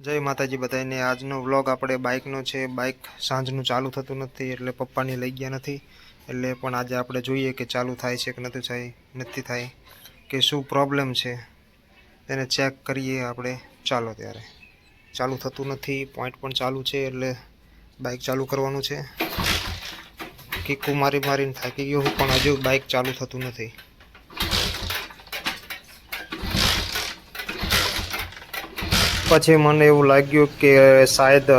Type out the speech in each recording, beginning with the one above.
જય માતાજી બધાને। આજનો વ્લોગ આપણે બાઇકનો છે। બાઇક સાંજનું ચાલુ થતું નથી એટલે પપ્પાની લઈ ગયા નથી, એટલે પણ આજે આપણે જોઈએ કે ચાલુ થાય છે કે નથી થાય કે શું પ્રોબ્લેમ છે તેને ચેક કરીએ આપણે। ચાલો ત્યારે। ચાલુ થતું નથી, પોઈન્ટ પણ ચાલુ છે એટલે બાઇક ચાલુ કરવાનું છે। કિક્કુ મારીને થાકી ગયો હું, પણ હજુ બાઇક ચાલુ થતું નથી। પછી મને એવું લાગ્યું કે શાયદ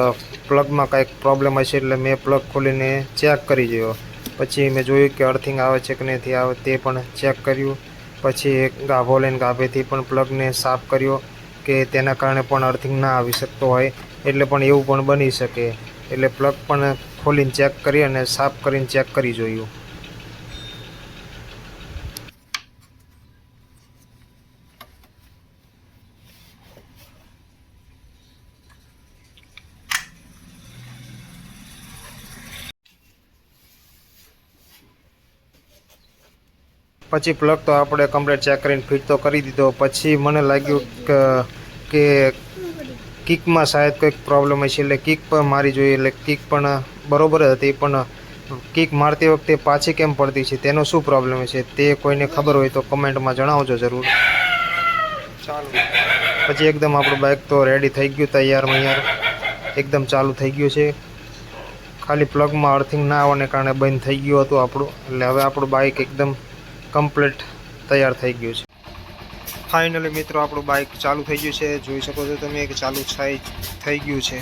પ્લગમાં કંઈક પ્રોબ્લેમ હશે, એટલે મેં પ્લગ ખોલીને ચેક કરી જોયો। પછી મેં જોયું કે અર્થિંગ આવે છે કે નથી આવે તે પણ ચેક કર્યું। પછી ગાભો લઈને ગાભેથી પણ પ્લગને સાફ કર્યો કે તેના કારણે પણ અર્થિંગ ના આવી શકતો હોય, એટલે પણ એવું પણ બની શકે। એટલે પ્લગ પણ ખોલીને ચેક કરી અને સાફ કરીને ચેક કરી જોયું। પછી પ્લગ તો આપણે કમ્પ્લીટ ચેક કરીને ફિટ તો કરી દીધો। પછી મને લાગ્યું કે કિકમાં શાયદ કંઈક પ્રોબ્લેમ હશે, એટલે કિક પણ મારી જોઈએ। એટલે કિક પણ બરોબર હતી, પણ કિક મારતી વખતે પાછી કેમ પડતી છે તેનો શું પ્રોબ્લેમ છે તે કોઈને ખબર હોય તો કમેન્ટમાં જણાવજો જરૂર। ચાલો, પછી એકદમ આપણું બાઇક તો રેડી થઈ ગયું, તૈયાર એકદમ ચાલુ થઈ ગયું છે। ખાલી પ્લગમાં અર્થિંગ ના આવવાને કારણે બંધ થઈ ગયું હતું આપણું, એટલે હવે આપણું બાઇક એકદમ કમ્પ્લીટ તૈયાર થઈ ગયું છે। ફાઇનલી મિત્રો આપણું બાઇક ચાલુ થઈ ગયું છે। જોઈ શકો છો તમે કે ચાલુ થઈ ગયું છે।